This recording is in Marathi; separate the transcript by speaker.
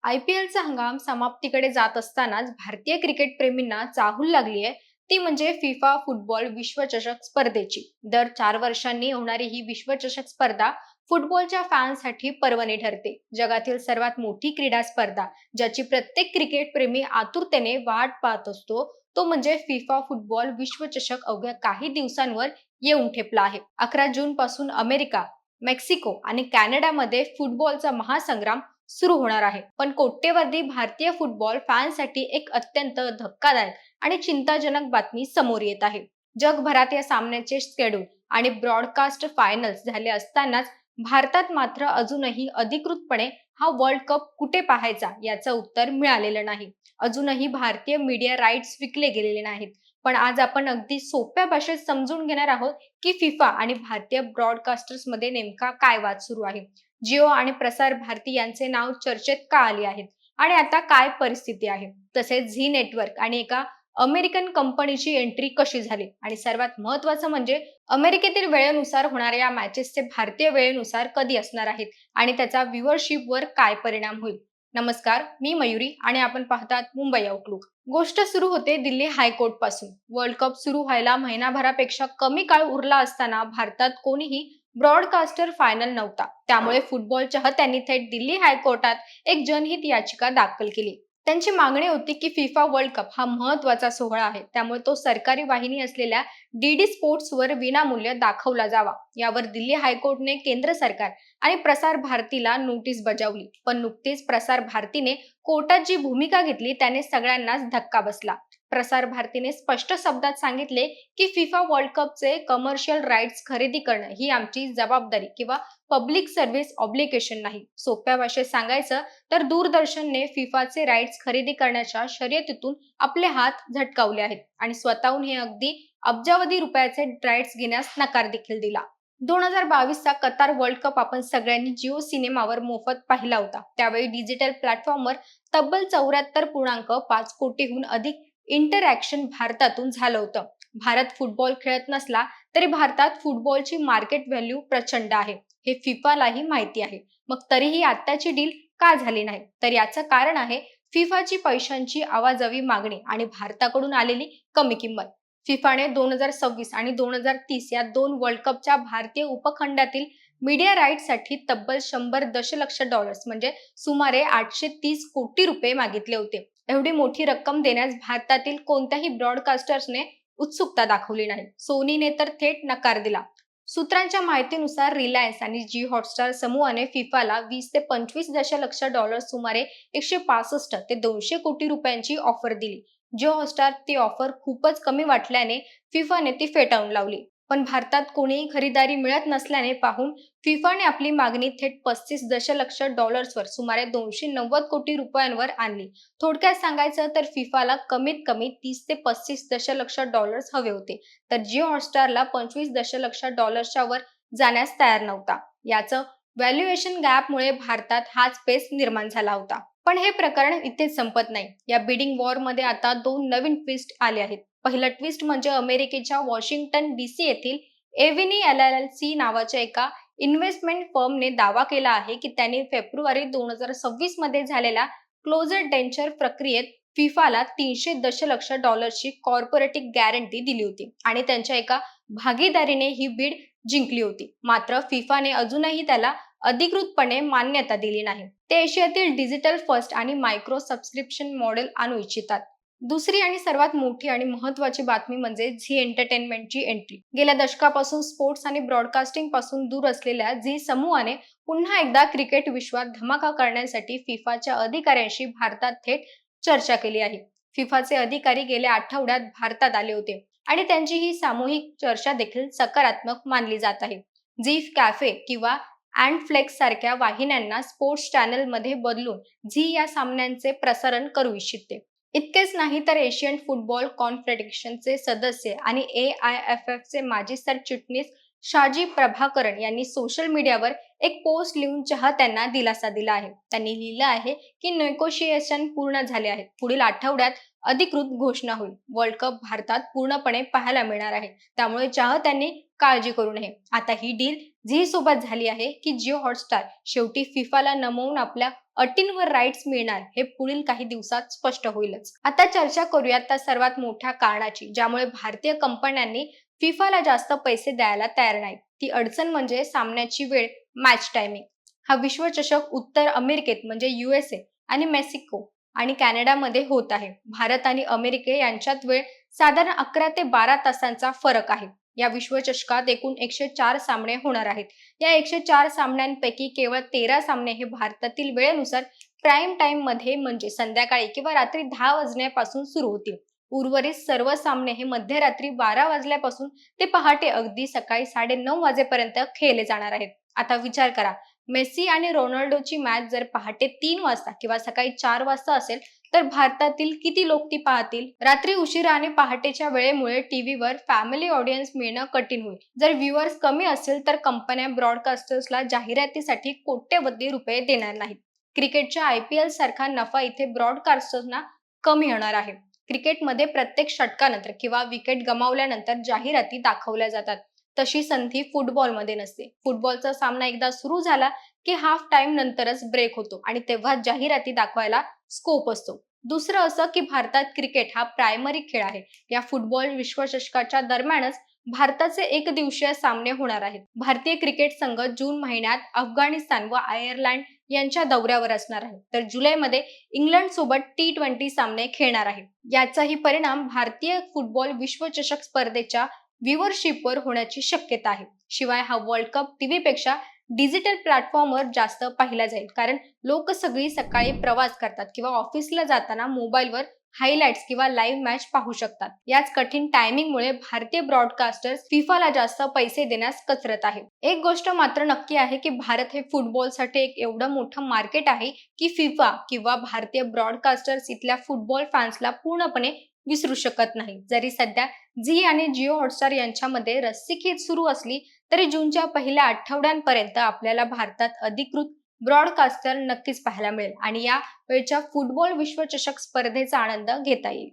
Speaker 1: IPLचा हंगाम समाप्तीकडे जात असतानाच भारतीय क्रिकेट प्रेमींना चाहूल लागली आहे ती म्हणजे फिफा फुटबॉल विश्वचषक स्पर्धेची. दर 4 वर्षांनी होणारी ही विश्वचषक स्पर्धा फुटबॉलच्या फॅन्ससाठी पर्वणी ठरते. जगातील सर्वात मोठी क्रीडा स्पर्धा ज्याची प्रत्येक क्रिकेट प्रेमी आतुरतेने वाट पाहत असतो तो म्हणजे फिफा फुटबॉल विश्वचषक अवघ्या काही दिवसांवर येऊन ठेपला आहे. 11 जून पासून अमेरिका, मेक्सिको आणि कॅनडामध्ये फुटबॉलचा महासंग्राम सुरू होणार आहे. पण कोट्यवधी भारतीय फुटबॉल फॅन्ससाठी एक अत्यंत धक्कादायक आणि चिंताजनक बातमी समोर येत आहे. जगभरात या सामन्याचे शेड्यूल आणि ब्रॉडकास्ट फायनल्स झाले असतानाच भारतात मात्र अजूनही अधिकृतपणे हा वर्ल्ड कप कुठे पाहायचा याचं उत्तर मिळालेलं नाही. अजूनही भारतीय मीडिया राईट्स विकले गेलेले नाहीत. पण आज आपण अगदी सोप्या भाषेत समजून घेणार आहोत की फिफा आणि भारतीय ब्रॉडकास्टर्स मध्ये नेमका काय वाद सुरू आहे. जिओ आणि प्रसार भारती यांचे नाव चर्चेत का आले आहेत आणि आता काय परिस्थिती आहे. तसेच झी नेटवर्क आणि एका अमेरिकन कंपनीची एंट्री कशी झाली आणि सर्वात महत्त्वाचं म्हणजे अमेरिकेतील वेळेनुसार होणाऱ्या या मॅचेसचे भारतीय वेळेनुसार कधी असणार आहेत आणि त्याचा व्ह्यूअरशिपवर काय परिणाम होईल. नमस्कार, मी मयुरी आणि आपण पाहतात मुंबई आउटलुक. गोष्ट सुरू होते दिल्ली हायकोर्ट पासून. वर्ल्ड कप सुरू व्हायला महिनाभरापेक्षा कमी काळ उरला असताना भारतात कोणीही ब्रॉडकास्टर फायनल नव्हता. त्यामुळे फुटबॉल चाहत्यांनी थेट दिल्ली हायकोर्टात एक जनहित याचिका दाखल केली. त्यांची मागणी होती की फिफा वर्ल्ड कप हा महत्त्वाचा सोहळा आहे, त्यामुळे तो सरकारी वाहिनी असलेल्या डीडी स्पोर्ट्सवर विनामूल्य दाखवला जावा. यावर दिल्ली हायकोर्टने केंद्र सरकार आणि प्रसार भारतीला नोटीस बजावली. पण नुकतीच प्रसार भारतीने कोर्टात जी भूमिका घेतली त्याने सगळ्यांनाच धक्का बसला. प्रसार भारतीने स्पष्ट शब्दात सांगितले की फिफा वर्ल्ड कपचे कमर्शियल राईट्स खरेदी करणं ही आमची जबाबदारी किंवा पब्लिक सर्व्हिस ऑब्लिगेशन नाही. सोप्या भाषेत सांगायचं तर दूरदर्शनने फिफाचे राईट्स खरेदी करण्याच्या शर्यतीतून आपले हात झटकावले आहेत आणि स्वतःहून हे अगदी अब्जावधी रुपयाचे राईट्स घेण्यास नकार देखील दिला. 2022चा कतार वर्ल्ड कप आपण सगळ्यांनी जिओ सिनेमावर मोफत पाहिला होता. त्यावेळी डिजिटल प्लॅटफॉर्मवर तब्बल 74.5 कोटीहून अधिक इंटरॅक्शन भारतातून झालं होतं. भारत फुटबॉल खेळत नसला तरी भारतात फुटबॉलची मार्केट व्हॅल्यू प्रचंड आहे. हे फिफालाही माहिती आहे. मग तरीही आत्ताची डील का झाली नाही? तर याचं कारण आहे फिफाची पैशांची आवाजावी मागणी आणि भारताकडून आलेली कमी किंमत. फिफाने 2026 आणि 2030 या 2 वर्ल्ड कपच्या भारतीय उपखंडातील मीडिया राईट्ससाठी तब्बल 100 दशलक्ष डॉलर्स म्हणजे सुमारे 830 कोटी रुपये मागितले होते. एवढी मोठी रक्कम देण्यास भारतातील कोणत्याही ब्रॉडकास्टर्सने उत्सुकता दाखवली नाही. सोनीने तर थेट नकार दिला. सूत्रांच्या माहितीनुसार रिलायन्स आणि जी हॉटस्टार समूहाने फिफाला 20 ते 25 दशलक्ष डॉलर्स सुमारे 165 ते 200 कोटी रुपयांची ऑफर दिली. जिओ हॉटस्टार ती ऑफर खूपच कमी वाटल्याने फिफाने ती फेटाळून लावली. पण भारतात कोणीही खरीदारी मिळत नसल्याने पाहून फिफाने आपली मागणी थेट 35 दशलक्ष डॉलर्सवर सुमारे 290 कोटी रुपयांवर आणली. थोडक्यात सांगायचं तर फिफाला कमीत कमी 30 ते 35 दशलक्ष डॉलर्स हवे होते, तर जिओ हॉटस्टारला 25 दशलक्ष डॉलर्सच्या वर जाण्यास तयार नव्हता. याचं व्हॅल्युएशन गॅपमुळे भारतात हाच पेच निर्माण झाला होता. पण हे प्रकरण इथेच संपत नाही. या बिडिंग वॉरमध्ये आता 2 नवीन ट्विस्ट आले आहेत. पहिलं ट्विस्ट म्हणजे अमेरिकेच्या वॉशिंग्टन डीसी येथील एव्हिनी LLC नावाच्या एका इन्व्हेस्टमेंट फर्मने दावा केला आहे की त्यांनी फेब्रुवारी 2026 मध्ये झालेल्या क्लोजर डेंचर प्रक्रियेत फिफाला 300 दशलक्ष डॉलर्सची कॉर्पोरेटिव्ह गॅरंटी दिली होती आणि त्यांच्या एका भागीदारीने ही बीड जिंकली होती. मात्र फिफाने अजूनही त्याला अधिकृतपणे मान्यता दिली नाही. ते एशियातील डिजिटल फर्स्ट आणि मायक्रो सबस्क्रिप्शन मॉडेल आणू इच्छितात. दुसरी आणि सर्वात मोठी आणि महत्त्वाची बातमी म्हणजे झी एंटरटेनमेंटची एंट्री. गेल्या दशकापासून स्पोर्ट्स आणि ब्रॉडकास्टिंग पासून दूर असलेल्या झी समूहाने पुन्हा एकदा क्रिकेट विश्वात धमाका करण्यासाठी फिफाच्या अधिकाऱ्यांशी भारतात थेट चर्चा केली आहे. फिफाचे अधिकारी गेल्या आठवड्यात भारतात आले होते आणि त्यांची ही सामूहिक चर्चा देखील सकारात्मक मानली जात आहे. झी कॅफे किंवा अँड फ्लेक्स सारख्या वाहिन्यांना स्पोर्ट्स चॅनल मध्ये बदलून झी या सामन्यांचे प्रसारण करू इच्छिते. इतकेच नाही तर एशियन फुटबॉल कॉन्फेडरेशनचे सदस्य आणि AIFFचे माजी सरचिटणीस शाजी प्रभाकरण यांनी सोशल मीडियावर एक पोस्ट लिहून चाहत्यांना दिलासा दिला आहे. त्यांनी लिहिलं आहे की नेगोशिएशन पूर्ण झाले आहेत. पुढील आठवड्यात अधिकृत घोषणा होईल. वर्ल्ड कप भारतात पूर्णपणे पाहायला मिळणार आहे. त्यामुळे चाहत्यांनी काळजी करू नये. आता ही डील झी सोबत झाली आहे की जिओ हॉटस्टार शेवटी फिफाला नमवून आपल्या अटींवर राईट्स मिळणार हे पुढील काही दिवसात स्पष्ट होईलच. आता चर्चा करूयात त्या सर्वात मोठ्या कारणाची ज्यामुळे भारतीय कंपन्यांनी फिफाला जास्त पैसे द्यायला तयार नाहीत. ती अडचण म्हणजे सामन्याची वेळ, मॅच टायमिंग. हा विश्वचषक उत्तर अमेरिकेत म्हणजे USA आणि मेक्सिको आणि कॅनडामध्ये होत आहे. भारत आणि अमेरिके यांच्यात वेळ साधारण 11 ते 12 तासांचा फरक आहे. या विश्वचषकात एकूण 104 सामने होणार आहेत. या 104 सामन्यांपैकी केवळ 13 सामने हे भारतातील वेळेनुसार प्राईम टाइम मध्ये म्हणजे संध्याकाळी किंवा रात्री 10 वाजण्यापासून सुरू होतील. उर्वरित सर्व सामने हे मध्यरात्री 12 वाजल्यापासून ते पहाटे अगदी सकाळी 9:30 वाजेपर्यंत खेळले जाणार आहेत. आता विचार करा, मेसी आणि रोनाल्डोची मॅच जर पहाटे 3 वाजता किंवा सकाळी 4 वाजता असेल तर भारतातील किती लोक ती पाहतील? रात्री उशिरा आणि पहाटेच्या वेळेमुळे टीव्हीवर फॅमिली ऑडियन्स मिळणं कठीण होईल. जर व्ह्युअर्स कमी असेल तर कंपन्या ब्रॉडकास्टर्सला जाहिरातीसाठी कोट्यवधी रुपये देणार नाहीत. क्रिकेटच्या IPL सारखा नफा इथे ब्रॉडकास्टर्सना कमी होणार आहे. क्रिकेटमध्ये प्रत्येक षटकानंतर किंवा विकेट गमावल्यानंतर जाहिराती दाखवल्या जातात. तशी संधी फुटबॉलमध्ये नसते. फुटबॉलचा सामना एकदा सुरू झाला की हाफ टाइम नंतरच ब्रेक होतो आणि तेव्हा जाहिराती दाखवायला स्कोप असतो. दुसरं असं की भारतात क्रिकेट हा प्रायमरी खेळ आहे. या फुटबॉल विश्वचषकाच्या दरम्यानच भारताचे एकदिवसीय सामने होणार आहेत. भारतीय क्रिकेट संघ जून महिन्यात अफगाणिस्तान व आयर्लंड यांच्या दौऱ्यावर असणार आहे, तर जुलैमध्ये इंग्लंड सोबत T20 सामने खेळणार आहे. याचाही परिणाम भारतीय फुटबॉल विश्वचषक स्पर्धेच्या व्ह्युअरशिपवर होण्याची शक्यता आहे. शिवाय हा वर्ल्ड कप टीव्हीपेक्षा डिजिटल प्लॅटफॉर्मवर जास्त पाहिला जाईल, कारण लोक सगळी सकाळी प्रवास करतात किंवा ऑफिसला जाताना मोबाईलवर हायलाइट्स किंवा लाईव्ह मॅच पाहू शकतात. याच कठीण टायमिंगमुळे भारतीय ब्रॉडकास्टर्स फिफाला जास्त पैसे देण्यास कचरत आहे. एक गोष्ट मात्र नक्की आहे की भारत हे फुटबॉलसाठी एक एवढं मोठं मार्केट आहे की फिफा किंवा भारतीय ब्रॉडकास्टर्स इथल्या फुटबॉल फॅन्सला पूर्णपणे विसरू शकत नाही. जरी सध्या झी आणि जिओ हॉटस्टार यांच्यामध्ये रस्सीखेच सुरू असली तरी जूनच्या पहिल्या आठवड्यांपर्यंत आपल्याला भारतात अधिकृत ब्रॉडकास्टर नक्कीच पाहायला मिळेल आणि या वेळच्या फुटबॉल विश्वचषक स्पर्धेचा आनंद घेता येईल.